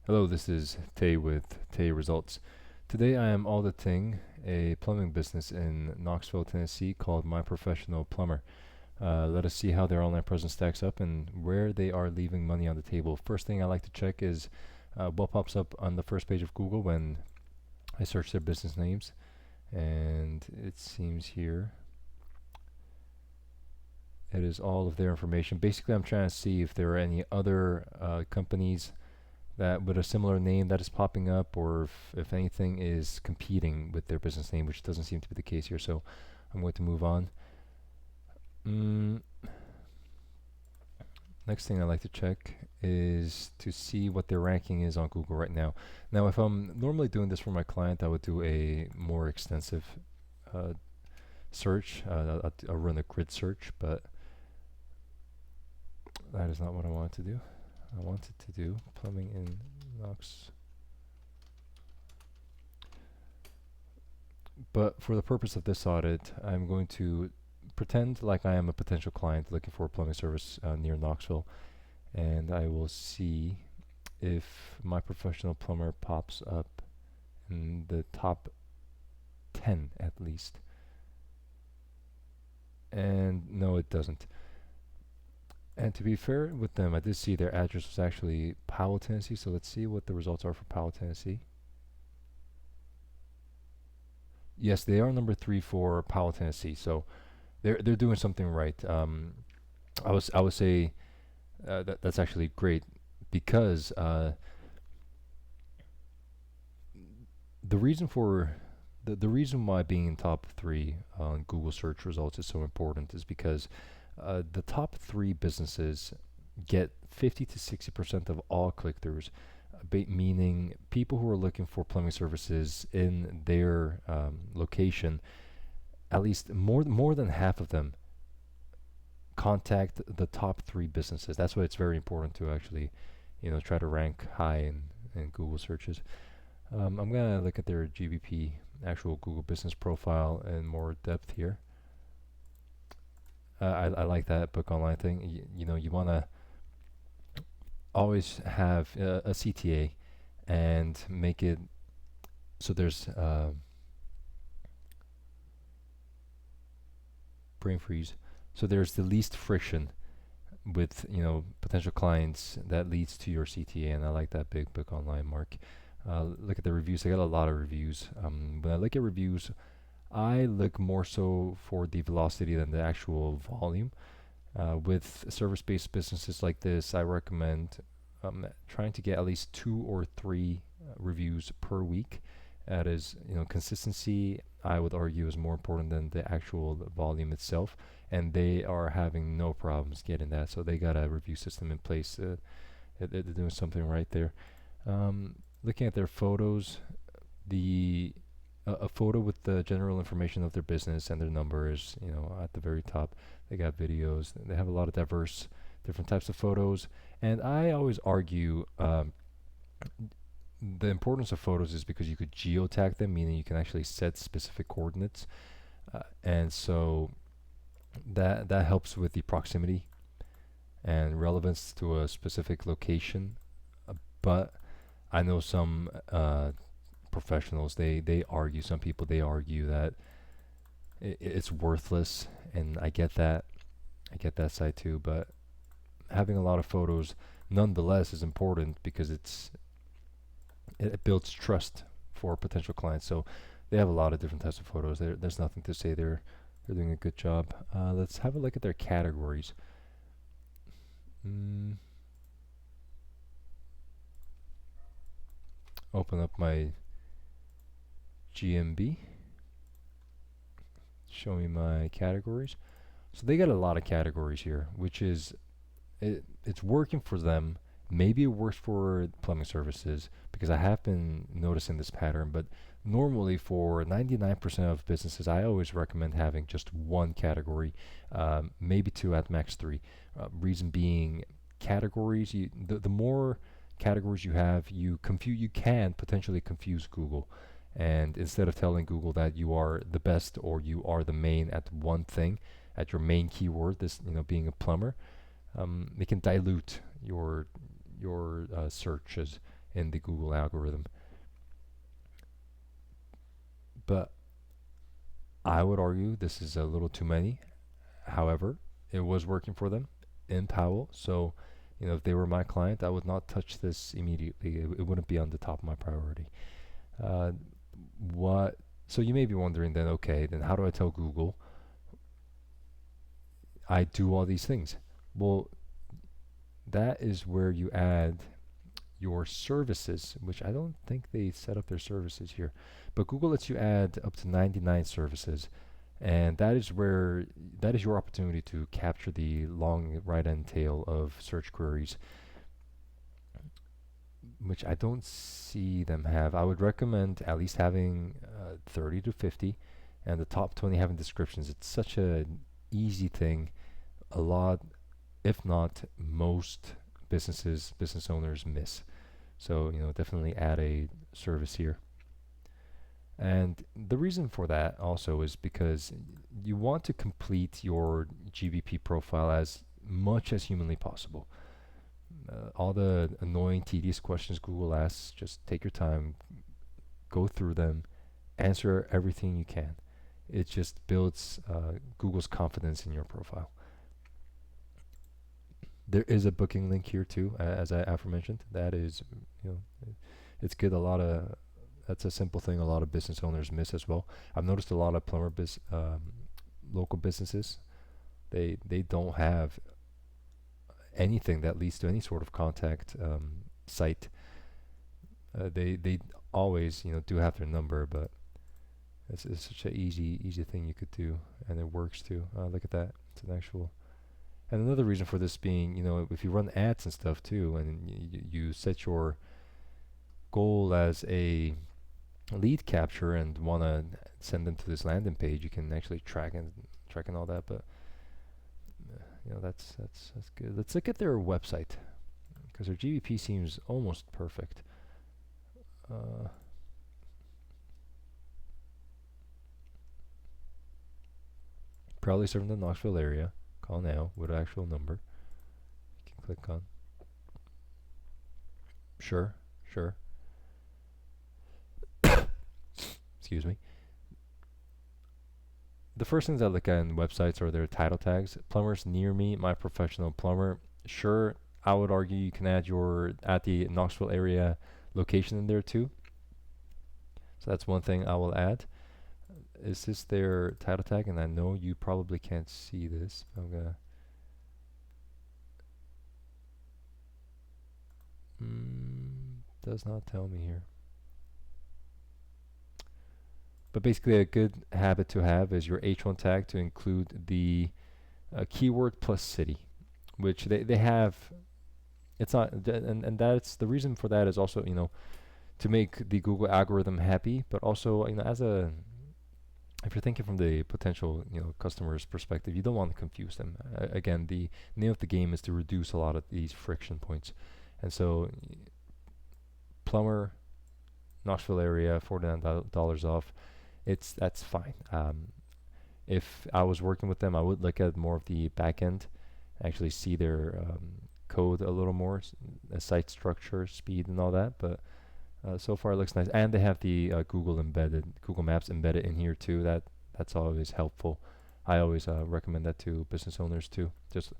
Hello, this is Tay with Tay Results. Today I am auditing a plumbing business in Knoxville, Tennessee called My Professional Plumber. Let us see how their online presence stacks up and where they are leaving money on the table. First thing I like to check is what pops up on the first page of Google when I search their business names. And it seems here it is all of their information. Basically, I'm trying to see if there are any other companies that with a similar name that is popping up, or if anything is competing with their business name, which doesn't seem to be the case here. So I'm going to move on. Next thing I like to check is to see what their ranking is on Google right now. Now, if I'm normally doing this for my client, I would do a more extensive search. I'll run a grid search, but that is not what I want to do. I wanted to do plumbing in Knox. But for the purpose of this audit, I'm going to pretend like I am a potential client looking for a plumbing service near Knoxville, and I will see if My Professional Plumber pops up in the top 10 at least. And no, it doesn't. And to be fair with them, I did see their address was actually Powell, Tennessee. So let's see what the results are for Powell, Tennessee. Yes, they are number 3 for Powell, Tennessee. So they're doing something right. I would say that's actually great because the reason for the reason why being in top 3 on Google search results is so important is because the top 3 businesses get 50 to 60% of all click-throughs, meaning people who are looking for plumbing services in their location, at least more than half of them contact the top 3 businesses. That's why it's very important to actually, try to rank high in Google searches. I'm gonna look at their GBP, actual Google Business Profile, in more depth here. I like that book online thing. You want to always have a CTA and make it so there's brain freeze. So there's the least friction with potential clients that leads to your CTA, and I like that big book online, Mark. Look at the reviews. I got a lot of reviews. When I look at reviews, I look more so for the velocity than the actual volume. With service-based businesses like this, I recommend trying to get at least 2 or 3 reviews per week. That is, consistency, I would argue, is more important than the actual volume itself, and they are having no problems getting that. So they got a review system in place. They're doing something right there. Looking at their photos, a photo with the general information of their business and their numbers, at the very top. They got videos. They have a lot of diverse, different types of photos. And I always argue the importance of photos is because you could geotag them, meaning you can actually set specific coordinates. And so that helps with the proximity and relevance to a specific location. But I know some professionals, they argue, some people, they argue that it's worthless, and I get that side too, but having a lot of photos nonetheless is important because it builds trust for potential clients. So they have a lot of different types of photos. There's nothing to say they're doing a good job. Let's have a look at their categories. Open up my GMB, show me my categories. So they got a lot of categories here, which is it's working for them. Maybe it works for plumbing services because I have been noticing this pattern, but normally for 99% of businesses, I always recommend having just 1 category, maybe 2 at max 3. Reason being, categories, the more categories you have, you can potentially confuse Google. And instead of telling Google that you are the best or you are the main at one thing, at your main keyword, this being a plumber, it can dilute your searches in the Google algorithm. But I would argue this is a little too many. However, it was working for them in Powell, so if they were my client, I would not touch this immediately. It wouldn't be on the top of my priority. Uh, what? So you may be wondering then, okay, then how do I tell Google I do all these things? Well, that is where you add your services, which I don't think they set up their services here, but Google lets you add up to 99 services, and that is your opportunity to capture the long right end tail of search queries, which I don't see them have. I would recommend at least having 30 to 50, and the top 20 having descriptions. It's such an easy thing. A lot, if not most, business owners miss. So definitely add a service here. And the reason for that also is because you want to complete your GBP profile as much as humanly possible. All the annoying, tedious questions Google asks, just take your time, go through them, answer everything you can. It just builds Google's confidence in your profile. There is a booking link here too, as I aforementioned. That is, it's good. That's a simple thing a lot of business owners miss as well. I've noticed a lot of plumber local businesses, they don't have anything that leads to any sort of contact site. They always do have their number, but it's such an easy thing you could do, and it works too. Look at that. It's an actual. And another reason for this being, if you run ads and stuff too, and you set your goal as a lead capture and want to send them to this landing page, you can actually track and all that. But that's good. Let's look at their website, because their GBP seems almost perfect. Probably serving the Knoxville area. Call now with an actual number. You can click on. Sure. Excuse me. The first things I look at in websites are their title tags. Plumbers near me, my professional plumber. Sure, I would argue you can add the Knoxville area location in there too. So that's one thing I will add. Is this their title tag? And I know you probably can't see this. I'm gonna. Does not tell me here. But basically, a good habit to have is your H1 tag to include the keyword plus city, which they have. It's not, and that's the reason for that is also to make the Google algorithm happy, but also if you're thinking from the potential customer's perspective, you don't want to confuse them. Again, the name of the game is to reduce a lot of these friction points, and so plumber, Knoxville area, $49 off. That's fine. If I was working with them, I would look at more of the back end, actually see their code a little more, site structure, speed, and all that. But so far it looks nice, and they have the Google Maps embedded in here too. That's always helpful. I always recommend that to business owners too. Just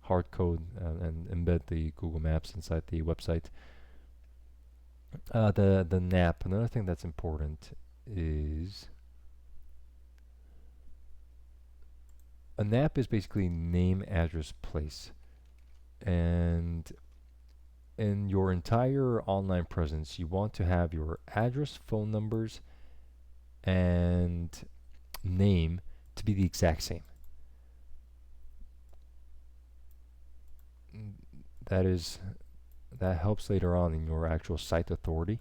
hard code and embed the Google Maps inside the website. The NAP. Another thing that's important is a NAP is basically name, address, place, and in your entire online presence, you want to have your address, phone numbers, and name to be the exact same. That helps later on in your actual site authority.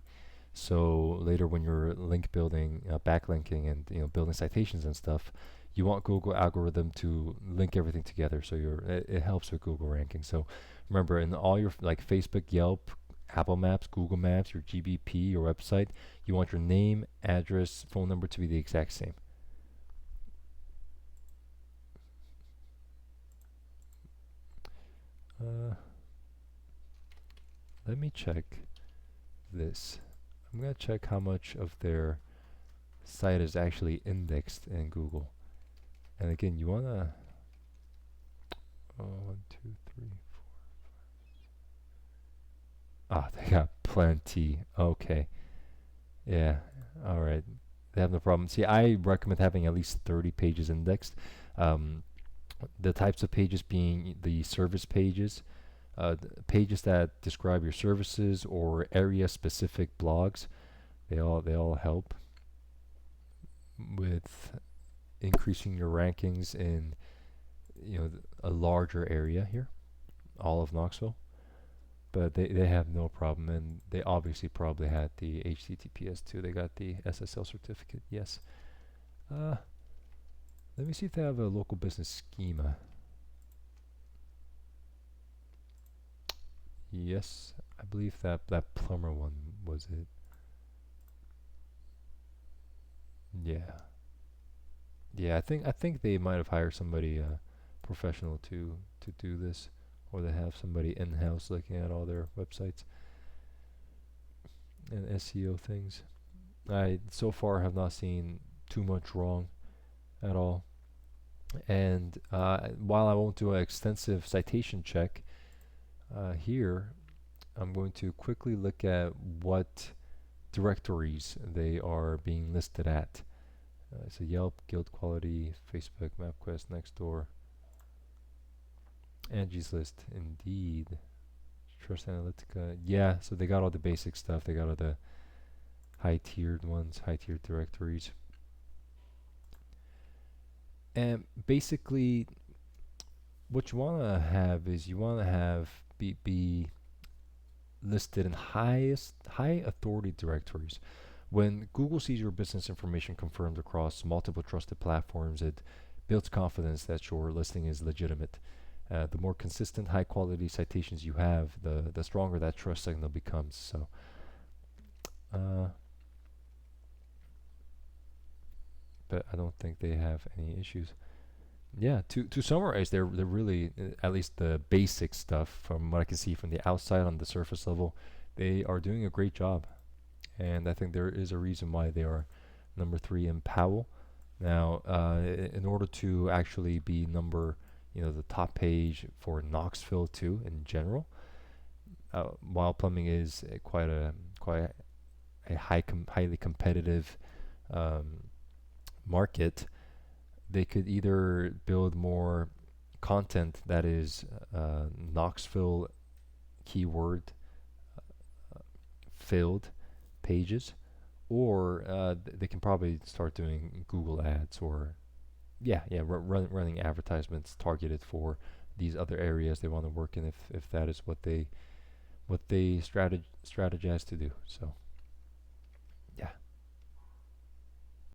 So later when you're link building, backlinking, and building citations and stuff, you want Google algorithm to link everything together. So it helps with Google ranking. So remember, in all your Facebook, Yelp, Apple Maps, Google Maps, your GBP, your website, you want your name, address, phone number to be the exact same. Let me check. this. I'm gonna check how much of their site is actually indexed in Google. And again, you wanna 1, 2, 3, 4. Ah, they got plenty. Okay, yeah, all right. They have no problem. See, I recommend having at least 30 pages indexed. Um, the types of pages being the service pages, pages that describe your services or area-specific blogs. They all help with increasing your rankings in a larger area here, all of Knoxville. But they have no problem, and they obviously probably had the HTTPS too. They got the SSL certificate. Yes. Let me see if they have a local business schema. Yes, I believe that Plumber one was it. Yeah, yeah. I think they might have hired somebody professional to do this, or they have somebody in house looking at all their websites and SEO things. I so far have not seen too much wrong at all. And while I won't do an extensive citation check here, I'm going to quickly look at what directories they are being listed at. So Yelp, Guild Quality, Facebook, MapQuest, Nextdoor, Angie's List, Indeed, Trust Analytica. Yeah, so they got all the basic stuff. They got all the high-tiered ones, high-tiered directories. And basically, what you want to have is you want to have be listed in high authority directories. When Google sees your business information confirmed across multiple trusted platforms, it builds confidence that your listing is legitimate. The more consistent, high quality citations you have, the stronger that trust signal becomes. So, but I don't think they have any issues. Yeah, to summarize, they're really at least the basic stuff from what I can see from the outside on the surface level, they are doing a great job, and I think there is a reason why they are number 3 in Powell. Now, in order to actually be the top page for Knoxville too in general, while plumbing is quite a highly competitive market, they could either build more content that is Knoxville keyword filled pages, or they can probably start doing Google ads, or running advertisements targeted for these other areas they want to work in, if that is what they strategize to do. So